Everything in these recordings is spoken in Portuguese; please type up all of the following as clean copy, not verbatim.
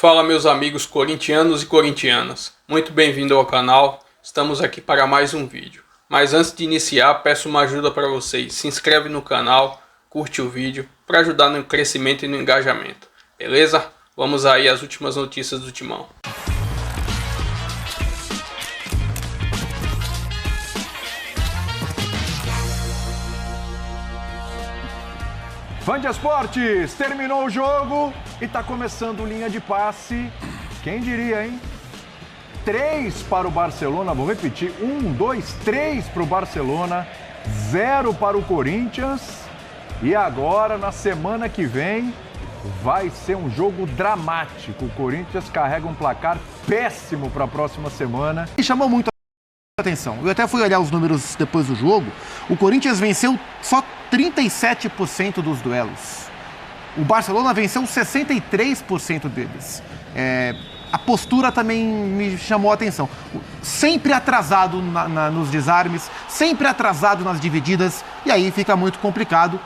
Fala, meus amigos corintianos e corintianas, muito bem-vindo ao canal, estamos aqui para mais um vídeo. Mas antes de iniciar, peço uma ajuda para vocês, se inscreve no canal, curte o vídeo, para ajudar no crescimento e no engajamento, beleza? Vamos aí às últimas notícias do Timão. Fã de esportes, terminou o jogo e tá começando linha de passe. Quem diria, hein? 3 para o Barcelona, vou repetir, 1, 2, 3 para o Barcelona, 0 para o Corinthians. E agora, na semana que vem, vai ser um jogo dramático. O Corinthians carrega um placar péssimo para a próxima semana. Me chamou muito a atenção. Eu até fui olhar os números depois do jogo. O Corinthians venceu só 37% dos duelos. O Barcelona venceu 63% deles. A postura também me chamou a atenção. Sempre atrasado nos desarmes, sempre atrasado nas divididas, e aí fica muito complicado.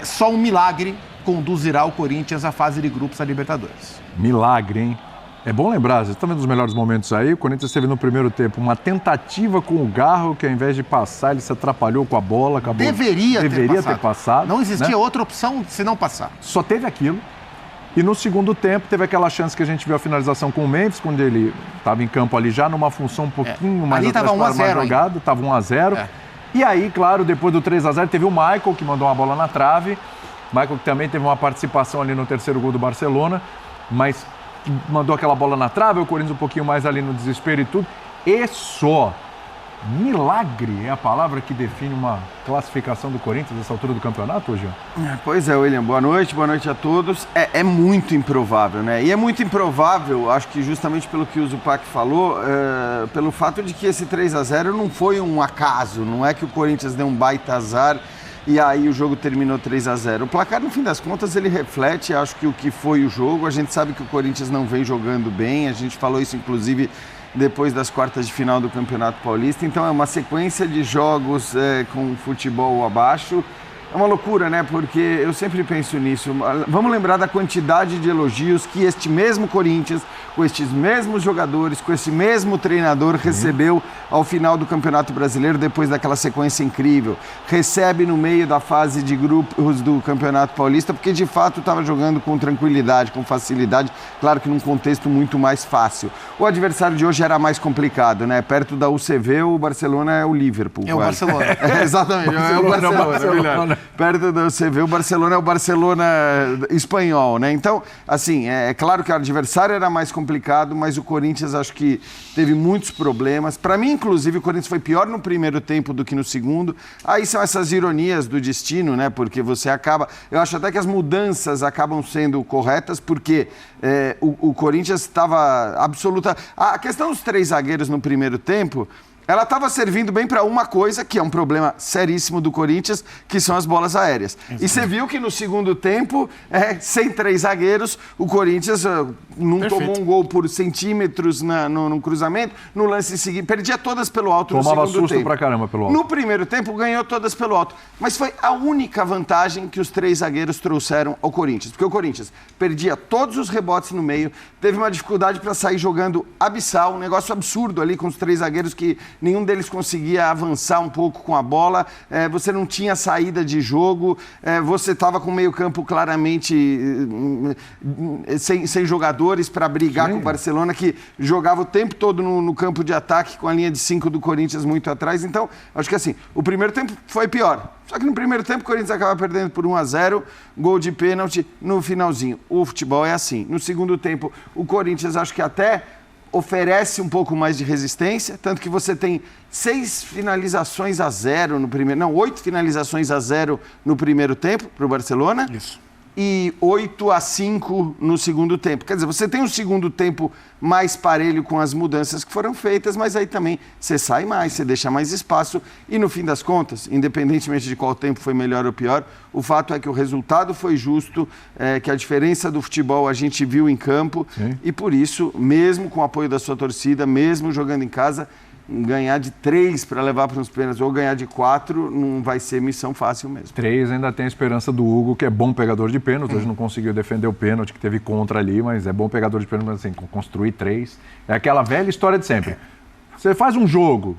Só um milagre conduzirá o Corinthians à fase de grupos da Libertadores. Milagre, hein? É bom lembrar, você está vendo os melhores momentos aí, o Corinthians teve no primeiro tempo uma tentativa com o Garro, que ao invés de passar, ele se atrapalhou com a bola, acabou... Deveria ter passado. Não existia, né, outra opção se não passar. Só teve aquilo. E no segundo tempo teve aquela chance que a gente viu a finalização com o Memphis, quando ele estava em campo ali já numa função um pouquinho mais atrás, mais jogado, estava 1-0. E aí, claro, depois do 3-0 teve o Michael, que mandou uma bola na trave. Michael que também teve uma participação ali no terceiro gol do Barcelona, mas mandou aquela bola na trave, o Corinthians um pouquinho mais ali no desespero e tudo. E só. Milagre é a palavra que define uma classificação do Corinthians nessa altura do campeonato, hoje? Pois é, William. Boa noite a todos. É muito improvável, né? E é muito improvável, acho que justamente pelo que o Zupac falou, pelo fato de que esse 3-0 não foi um acaso, não é que o Corinthians deu um baita azar e aí o jogo terminou 3-0. O placar, no fim das contas, ele reflete, acho que o que foi o jogo. A gente sabe que o Corinthians não vem jogando bem, a gente falou isso, inclusive, depois das quartas de final do Campeonato Paulista. Então, é uma sequência de jogos com futebol abaixo. É uma loucura, né? Porque eu sempre penso nisso. Vamos lembrar da quantidade de elogios que este mesmo Corinthians, com estes mesmos jogadores, com esse mesmo treinador, recebeu ao final do Campeonato Brasileiro, depois daquela sequência incrível. Recebe no meio da fase de grupos do Campeonato Paulista, porque de fato estava jogando com tranquilidade, com facilidade, claro que num contexto muito mais fácil. O adversário de hoje era mais complicado, né? Perto da UCV, o Barcelona é o Liverpool. É o Barcelona. Exatamente, é o Barcelona. Perto da UCV, o Barcelona é o Barcelona espanhol, né? Então, assim, é claro que o adversário era mais complicado, mas o Corinthians acho que teve muitos problemas. Para mim, inclusive, o Corinthians foi pior no primeiro tempo do que no segundo. Aí são essas ironias do destino, né? Porque você acaba... Eu acho até que as mudanças acabam sendo corretas, porque o Corinthians estava absoluta... A questão dos 3 zagueiros no primeiro tempo... Ela estava servindo bem para uma coisa, que é um problema seríssimo do Corinthians, que são as bolas aéreas. Exatamente. E você viu que no segundo tempo, sem 3 zagueiros, o Corinthians não tomou um gol por centímetros no cruzamento, no lance seguinte, perdia todas pelo alto no segundo tempo. Tomava susto pra caramba pelo alto. No primeiro tempo, ganhou todas pelo alto. Mas foi a única vantagem que os 3 zagueiros trouxeram ao Corinthians. Porque o Corinthians perdia todos os rebotes no meio, teve uma dificuldade para sair jogando abissal, um negócio absurdo ali com os 3 zagueiros que nenhum deles conseguia avançar um pouco com a bola, você não tinha saída de jogo, você estava com o meio-campo claramente sem jogadores para brigar com o Barcelona, que jogava o tempo todo no campo de ataque com a linha de 5 do Corinthians muito atrás. Então, acho que assim, o primeiro tempo foi pior. Só que no primeiro tempo o Corinthians acaba perdendo por 1-0, gol de pênalti no finalzinho. O futebol é assim. No segundo tempo, o Corinthians acho que até oferece um pouco mais de resistência, tanto que você tem 6 finalizações a 0 no primeiro... Não, 8 finalizações a 0 no primeiro tempo para o Barcelona. Isso. E 8-5 no segundo tempo. Quer dizer, você tem um segundo tempo mais parelho com as mudanças que foram feitas, mas aí também você sai mais, você deixa mais espaço e no fim das contas, independentemente de qual tempo foi melhor ou pior, o fato é que o resultado foi justo, que a diferença do futebol a gente viu em campo. Sim. E por isso, mesmo com o apoio da sua torcida, mesmo jogando em casa, ganhar de 3 para levar para os pênaltis ou ganhar de 4 não vai ser missão fácil mesmo. 3 ainda tem a esperança do Hugo, que é bom pegador de pênalti. Hoje não conseguiu defender o pênalti, que teve contra ali, mas é bom pegador de pênalti, mas assim, construir 3. É aquela velha história de sempre. Você faz um jogo,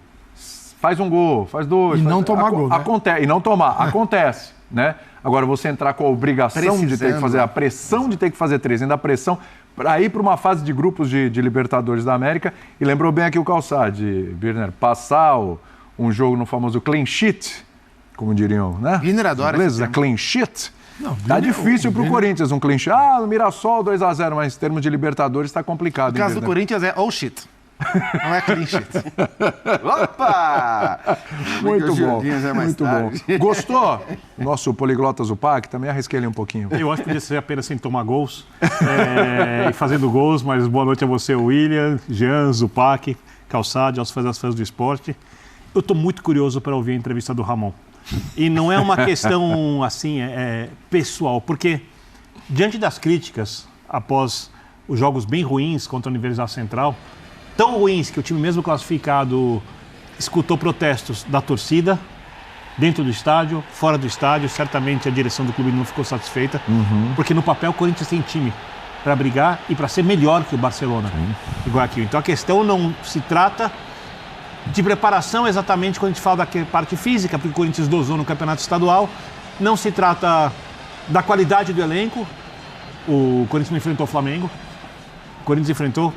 faz um gol, faz 2... E não tomar gol, né? E não tomar, acontece, né? Agora, você entrar com a obrigação de ter que fazer, a pressão de ter que fazer 3, ainda a pressão para ir para uma fase de grupos de Libertadores da América. E lembrou bem aqui o Calçade, Birner, passar um jogo no famoso clean sheet, como diriam, né? Birner adora os ingleses, clean sheet. Não, tá difícil pro Corinthians um clean sheet. No Mirassol 2-0, mas em termos de Libertadores tá complicado. No caso do Corinthians é all shit. Não é clean sheet. Opa! Muito bom, muito bom. Gostou? Nosso poliglota Zupac, também arrisquei ele um pouquinho. Eu acho que podia ser apenas sem tomar gols e fazendo gols, mas boa noite a você, William, Jean, Zupac, Calçade, aos fãs do esporte. Eu estou muito curioso para ouvir a entrevista do Ramon. E não é uma questão assim, pessoal, porque diante das críticas após os jogos bem ruins contra a Universidade Central, tão ruins que o time mesmo classificado escutou protestos da torcida, dentro do estádio, fora do estádio, certamente a direção do clube não ficou satisfeita, porque no papel o Corinthians tem time para brigar e para ser melhor que o Barcelona, igual aqui. Então a questão não se trata de preparação exatamente quando a gente fala da parte física, porque o Corinthians dosou no campeonato estadual, não se trata da qualidade do elenco, o Corinthians não enfrentou o Flamengo, o Corinthians enfrentou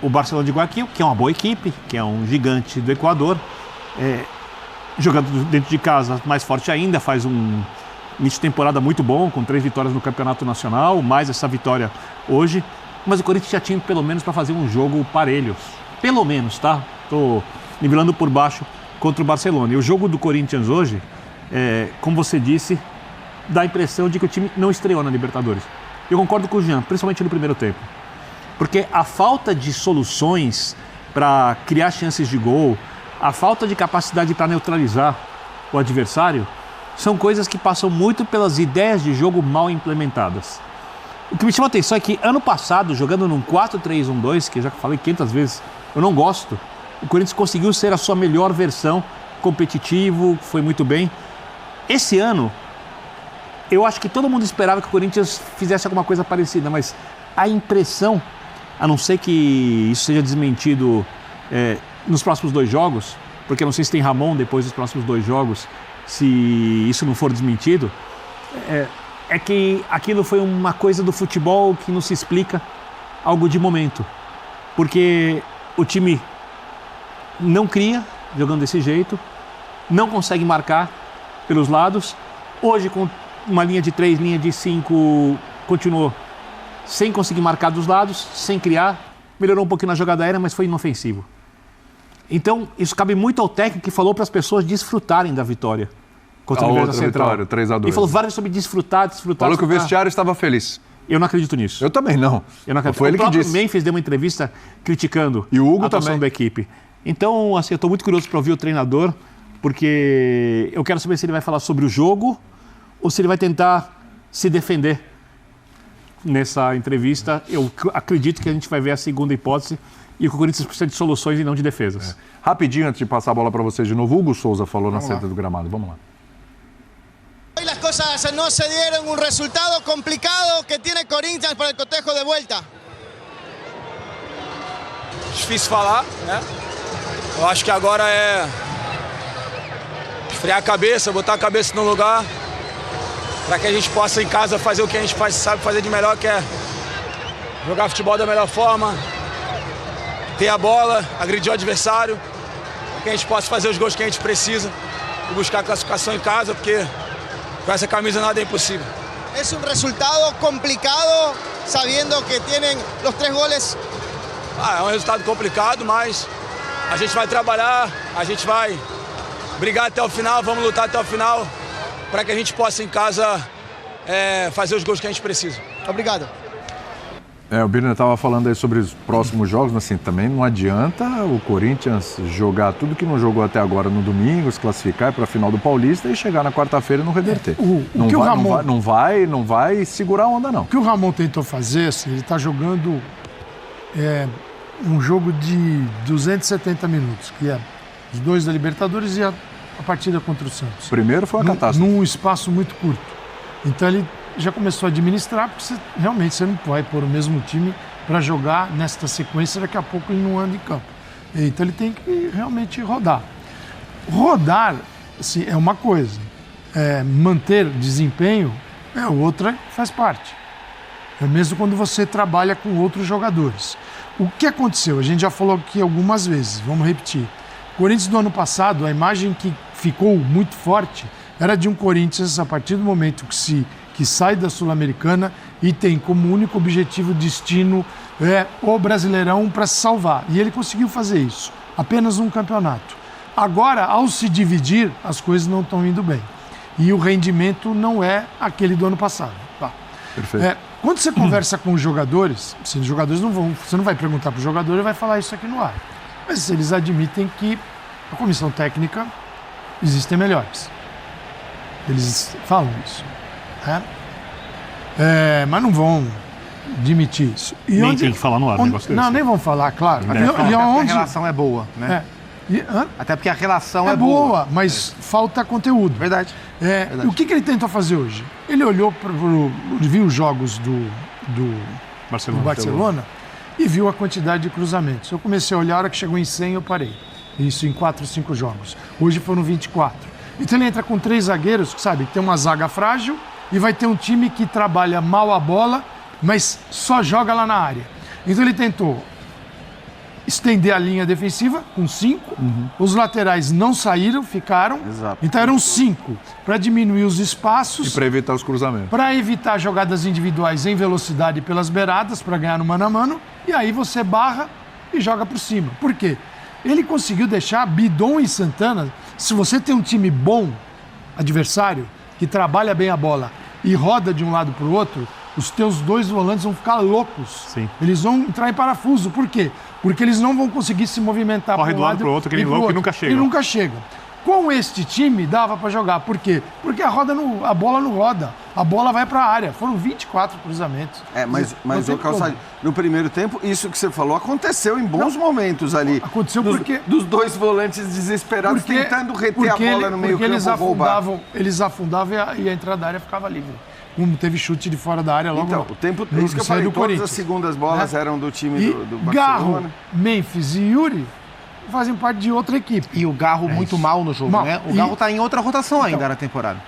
o Barcelona de Guayaquil, que é uma boa equipe, que é um gigante do Equador, jogando dentro de casa mais forte ainda, faz um início de temporada muito bom, com 3 vitórias no Campeonato Nacional, mais essa vitória hoje, mas o Corinthians já tinha pelo menos para fazer um jogo parelho, pelo menos, tá? Tô nivelando por baixo contra o Barcelona. E o jogo do Corinthians hoje, como você disse, dá a impressão de que o time não estreou na Libertadores. Eu concordo com o Jean, principalmente no primeiro tempo. Porque a falta de soluções para criar chances de gol, a falta de capacidade para neutralizar o adversário, são coisas que passam muito pelas ideias de jogo mal implementadas. O que me chama a atenção é que ano passado, jogando num 4-3-1-2, que eu já falei 500 vezes, eu não gosto, o Corinthians conseguiu ser a sua melhor versão, competitivo, foi muito bem. Esse ano, eu acho que todo mundo esperava que o Corinthians fizesse alguma coisa parecida, mas a impressão, a não ser que isso seja desmentido nos próximos 2 jogos, porque eu não sei se tem Ramon depois dos próximos 2 jogos, se isso não for desmentido, é que aquilo foi uma coisa do futebol que não se explica, algo de momento. Porque o time não cria, jogando desse jeito, não consegue marcar pelos lados. Hoje, com uma linha de 3, linha de 5, continuou sem conseguir marcar dos lados, sem criar, melhorou um pouquinho na jogada aérea, mas foi inofensivo. Então, isso cabe muito ao técnico que falou para as pessoas desfrutarem da vitória contra a Universidade Central. Vitória, 3-2. Ele falou várias sobre desfrutar. Falou que o vestiário estava feliz. Eu não acredito nisso. Eu também não. Eu não acredito. Foi ele que disse. O Memphis deu uma entrevista criticando e o Hugo a atuação também da equipe. Então, assim, eu estou muito curioso para ouvir o treinador, porque eu quero saber se ele vai falar sobre o jogo ou se ele vai tentar se defender nessa entrevista. Eu acredito que a gente vai ver a segunda hipótese e que o Corinthians precisa de soluções e não de defesas. Rapidinho, antes de passar a bola para vocês de novo, Hugo Souza falou na saída do gramado. Vamos lá. Hoy las cosas no se dieron, un resultado complicado que tiene Corinthians para el cotejo de vuelta. Difícil falar, né? Eu acho que agora é esfriar a cabeça, botar a cabeça no lugar, para que a gente possa em casa fazer o que a gente sabe fazer de melhor, que é jogar futebol da melhor forma, ter a bola, agredir o adversário, para que a gente possa fazer os gols que a gente precisa e buscar a classificação em casa, porque com essa camisa nada é impossível. Es un resultado complicado, sabiendo que tienen los 3 goles. É um resultado complicado, mas a gente vai trabalhar, a gente vai brigar até o final, vamos lutar até o final, para que a gente possa em casa fazer os gols que a gente precisa. Obrigado. O Birner estava falando aí sobre os próximos jogos, mas assim, também não adianta o Corinthians jogar tudo que não jogou até agora no domingo, se classificar para a final do Paulista e chegar na quarta-feira e não reverter. Não vai segurar a onda, não. O que o Ramon tentou fazer, assim, ele está jogando um jogo de 270 minutos, que é os 2 da Libertadores e a partida contra o Santos. Primeiro foi uma catástrofe. Num espaço muito curto. Então ele já começou a administrar, porque realmente você não vai pôr o mesmo time para jogar nesta sequência, daqui a pouco ele não anda em campo. Então ele tem que realmente rodar. Rodar, assim, é uma coisa. Manter desempenho é outra, faz parte. É mesmo quando você trabalha com outros jogadores. O que aconteceu? A gente já falou aqui algumas vezes, vamos repetir. O Corinthians do ano passado, a imagem que ficou muito forte era de um Corinthians, a partir do momento que sai da Sul-Americana e tem como único objetivo, destino, o Brasileirão para se salvar. E ele conseguiu fazer isso, apenas um campeonato. Agora, ao se dividir, as coisas não estão indo bem. E o rendimento não é aquele do ano passado. Tá. Perfeito. Quando você conversa com os jogadores, os jogadores você não vai perguntar para o jogador e vai falar isso aqui no ar. Mas eles admitem que a comissão técnica existem melhores. Eles falam isso. Mas não vão admitir isso. E nem tem que falar no ar, negócio desse. Não, nem vão falar, claro. A relação é boa, né? Até porque a relação é boa. Mas falta conteúdo. Verdade. O que ele tentou fazer hoje? Ele olhou, viu os jogos do Barcelona e viu a quantidade de cruzamentos. Eu comecei a olhar, a hora que chegou em 100 eu parei. Isso em 4 ou 5 jogos. Hoje foram 24. Então ele entra com 3 zagueiros, sabe? Tem uma zaga frágil e vai ter um time que trabalha mal a bola, mas só joga lá na área. Então ele tentou estender a linha defensiva com 5. Os laterais não saíram, ficaram. Exato. Então eram 5 para diminuir os espaços. E para evitar os cruzamentos. Para evitar jogadas individuais em velocidade pelas beiradas, para ganhar no mano a mano. E aí você barra e joga por cima. Por quê? Ele conseguiu deixar Bidon e Santana. Se você tem um time bom, adversário, que trabalha bem a bola e roda de um lado para o outro, os teus 2 volantes vão ficar loucos. Sim. Eles vão entrar em parafuso. Por quê? Porque eles não vão conseguir se movimentar para um lado para o outro, aquele louco que nunca chega. E nunca chegam. Com este time dava para jogar. Por quê? Porque a bola não roda. A bola vai para a área. Foram 24 cruzamentos. Mas o Calçade, no primeiro tempo, isso que você falou aconteceu em bons momentos ali. Aconteceu porque... Dos 2 volantes desesperados tentando reter a bola no meio campo. Eles afundavam e a entrada da área ficava livre. Como teve chute de fora da área logo. Então, o tempo, isso que eu falei, todas as segundas bolas eram do time do Barcelona. Garro, Memphis e Yuri fazem parte de outra equipe. E o Garro muito mal no jogo, né? O Garro tá em outra rotação ainda na temporada.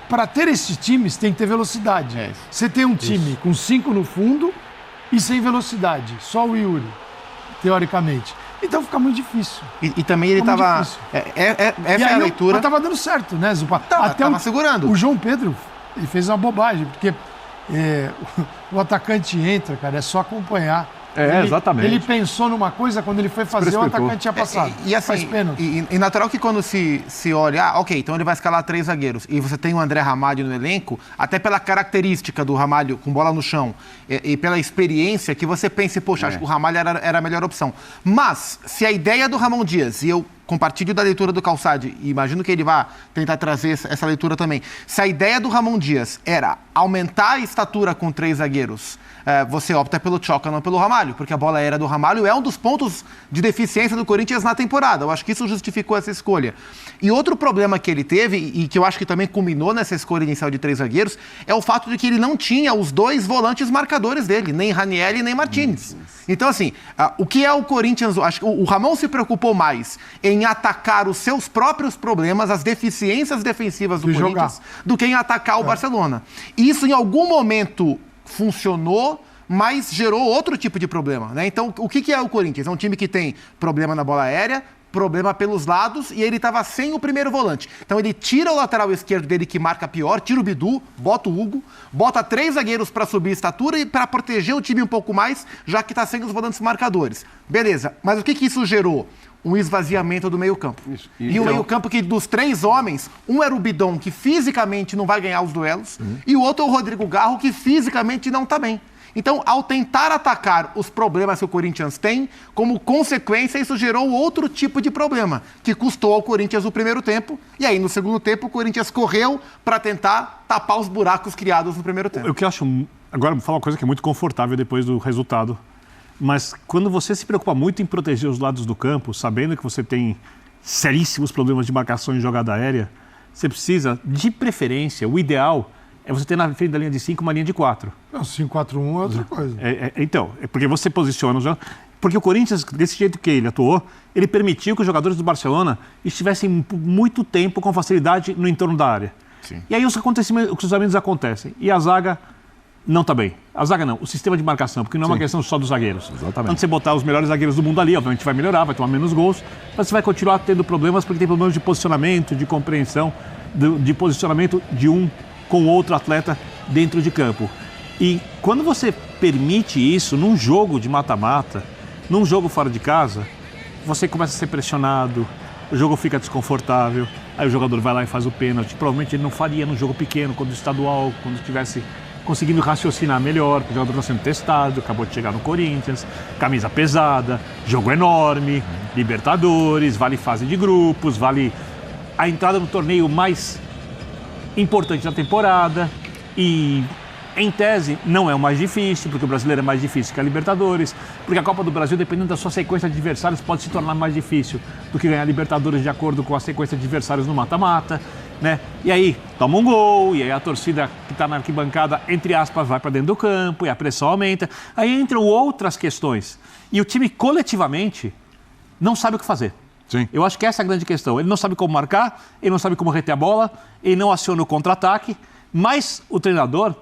Para ter esses times, tem que ter velocidade. Você tem um time com 5 no fundo e sem velocidade. Só o Yuri, teoricamente. Então fica muito difícil. E também ele tava... Essa é a leitura. Mas tava dando certo, né, Zupa? Tava segurando. O João Pedro, ele fez uma bobagem, porque o atacante entra, cara, é só acompanhar. Exatamente. Ele pensou numa coisa, quando ele foi fazer, o atacante tinha passado. E assim, faz pênalti. E natural que quando se olha, ok, então ele vai escalar 3 zagueiros, e você tem o André Ramalho no elenco, até pela característica do Ramalho com bola no chão, e pela experiência, que você pense, poxa, acho que o Ramalho era a melhor opção. Mas, se a ideia do Ramon Dias, e eu compartilho da leitura do Calçade, e imagino que ele vai tentar trazer essa leitura também, se a ideia do Ramon Dias era aumentar a estatura com 3 zagueiros, você opta pelo Tchoca, não pelo Ramalho, porque a bola aérea do Ramalho é um dos pontos de deficiência do Corinthians na temporada. Eu acho que isso justificou essa escolha. E outro problema que ele teve, e que eu acho que também culminou nessa escolha inicial de 3 zagueiros, é o fato de que ele não tinha os 2 volantes marcadores dele, nem Ranieri nem Martínez. Então, assim, o que é o Corinthians? Acho que o Ramon se preocupou mais em atacar os seus próprios problemas, as deficiências defensivas do Corinthians, do que em atacar o Barcelona. E isso, em algum momento, funcionou, mas gerou outro tipo de problema, né? Então, o que é o Corinthians? É um time que tem problema na bola aérea, problema pelos lados, e ele estava sem o primeiro volante. Então ele tira o lateral esquerdo dele, que marca pior, tira o Bidu, bota o Hugo, bota 3 zagueiros para subir a estatura e para proteger o time um pouco mais, já que está sem os volantes marcadores. Beleza, mas o que isso gerou? Um esvaziamento do meio-campo. E o meio-campo que dos 3 homens, um era o Bidon, que fisicamente não vai ganhar os duelos, e o outro é o Rodrigo Garro, que fisicamente não está bem. Então, ao tentar atacar os problemas que o Corinthians tem, como consequência, isso gerou outro tipo de problema, que custou ao Corinthians o primeiro tempo, e aí no segundo tempo o Corinthians correu para tentar tapar os buracos criados no primeiro tempo. Eu que acho, agora vou falar uma coisa que é muito confortável depois do resultado Mas quando você se preocupa muito em proteger os lados do campo, sabendo que você tem seríssimos problemas de marcação em jogada aérea, você precisa, de preferência, o ideal é você ter na frente da linha de 5 uma linha de 4. Não, 5-4-1 é outra coisa. Então, é porque você posiciona... Porque o Corinthians, desse jeito que ele atuou, ele permitiu que os jogadores do Barcelona estivessem muito tempo com facilidade no entorno da área. Sim. E aí os cruzamentos acontecem. E a zaga não está bem. A zaga não, o sistema de marcação, porque não é uma questão só dos zagueiros. Exatamente. Quando você botar os melhores zagueiros do mundo ali, obviamente vai melhorar, vai tomar menos gols, mas você vai continuar tendo problemas porque tem problemas de posicionamento, de compreensão, de posicionamento de um com outro atleta dentro de campo. E quando você permite isso num jogo de mata-mata, num jogo fora de casa, você começa a ser pressionado, o jogo fica desconfortável, aí o jogador vai lá e faz o pênalti. Provavelmente ele não faria no jogo pequeno, quando estadual, quando estivesse conseguindo raciocinar melhor, porque o jogador está sendo testado, acabou de chegar no Corinthians, camisa pesada, jogo enorme, Libertadores, vale fase de grupos, vale a entrada no torneio mais importante da temporada e, em tese, não é o mais difícil, porque o brasileiro é mais difícil que a Libertadores, porque a Copa do Brasil, dependendo da sua sequência de adversários, pode se tornar mais difícil do que ganhar a Libertadores de acordo com a sequência de adversários no mata-mata, né? E aí, toma um gol, e aí a torcida que está na arquibancada, entre aspas, vai para dentro do campo, e a pressão aumenta. Aí entram outras questões. E o time, coletivamente, não sabe o que fazer. Sim. Eu acho que essa é a grande questão. Ele não sabe como marcar, ele não sabe como reter a bola, ele não aciona o contra-ataque, mas o treinador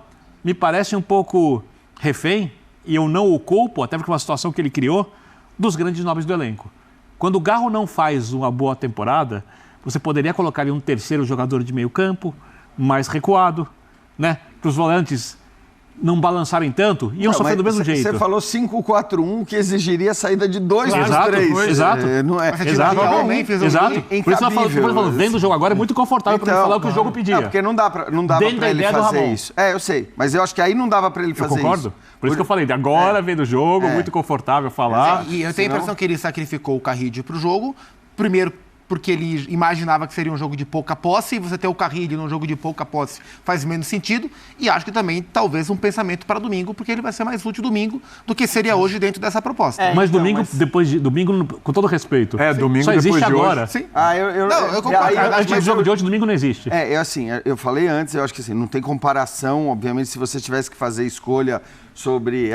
me parece um pouco refém, e eu não o culpo, até porque é uma situação que ele criou, dos grandes nomes do elenco. Quando o Garro não faz uma boa temporada, você poderia colocar ali um terceiro jogador de meio campo, mais recuado, né? Para os volantes não balançarem tanto, iam sofrer do mesmo jeito. Você falou 5-4-1, que exigiria a saída de 2 dos Exato, 3. Exato. Não é, Exato. Exato. Por isso eu falo, vendo o jogo agora é muito confortável para ele falar o que o jogo pedia. Porque não dava para ele fazer isso. Eu sei. Mas eu acho que aí não dava para ele fazer isso. Eu concordo. Por isso que eu falei, agora vendo o jogo, muito confortável falar. E eu tenho a impressão que ele sacrificou o Carrillo para o jogo, primeiro porque ele imaginava que seria um jogo de pouca posse, e você ter o Carrillo num jogo de pouca posse faz menos sentido, e acho que também talvez um pensamento para domingo, porque ele vai ser mais útil domingo do que seria hoje dentro dessa proposta. Mas então, domingo, depois de domingo, com todo respeito, domingo só existe depois de agora. Hoje. Sim. Eu concordo. Acho que o jogo de hoje, domingo, não existe. Eu falei antes, eu acho que assim, não tem comparação, obviamente, se você tivesse que fazer escolha sobre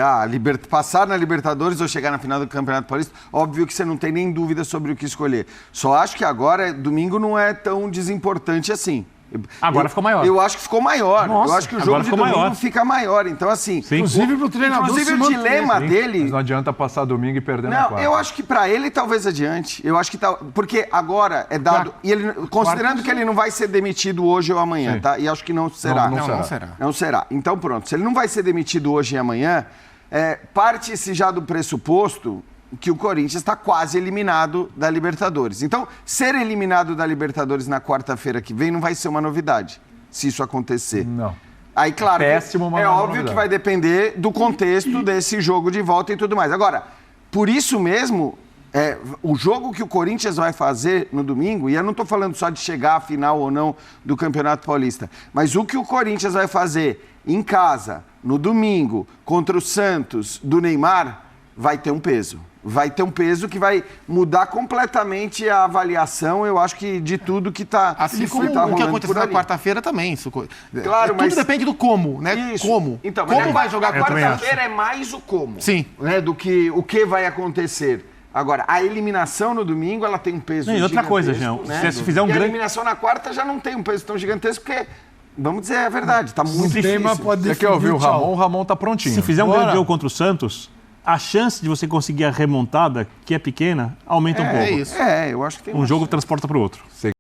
passar na Libertadores ou chegar na final do Campeonato Paulista, óbvio que você não tem nem dúvida sobre o que escolher. Só acho que agora, domingo não é tão desimportante assim. Agora ficou maior. Eu acho que ficou maior. Nossa, eu acho que o jogo de domingo fica maior. Então, assim... Sim. Inclusive pro treinador. Inclusive o dilema dele... Mas não adianta passar domingo e perder na quarta. Eu acho que para ele talvez adiante. Eu acho que porque agora é dado... E ele, considerando que ele não vai ser demitido hoje ou amanhã, Sim. tá? E acho que não será. Não será. Então, pronto. Se ele não vai ser demitido hoje e amanhã, parte-se já do pressuposto que o Corinthians está quase eliminado da Libertadores. Então, ser eliminado da Libertadores na quarta-feira que vem não vai ser uma novidade, se isso acontecer. Não. Aí, claro, óbvio novidade. que vai depender do contexto desse jogo de volta e tudo mais. Agora, por isso mesmo, o jogo que o Corinthians vai fazer no domingo, e eu não estou falando só de chegar à final ou não do Campeonato Paulista, mas o que o Corinthians vai fazer em casa, no domingo, contra o Santos, do Neymar, vai ter um peso. Vai ter um peso que vai mudar completamente a avaliação, eu acho que de tudo que está Assim como o que aconteceu na quarta-feira também. Claro, tudo depende do como, né? Isso. Como. Então, como vai jogar quarta-feira é mais o como. Sim. Né, do que o que vai acontecer. Agora, a eliminação no domingo, ela tem um peso E outra coisa, gigantesco, Jean, né? se fizer um grande... a eliminação na quarta já não tem um peso tão gigantesco, porque, vamos dizer a verdade, está muito difícil. Você quer ouvir o Ramon? O Ramon está prontinho. Se fizer um grande jogo contra o Santos, a chance de você conseguir a remontada, que é pequena, aumenta um pouco. É isso. Eu acho que tem Um jogo transporta para o outro.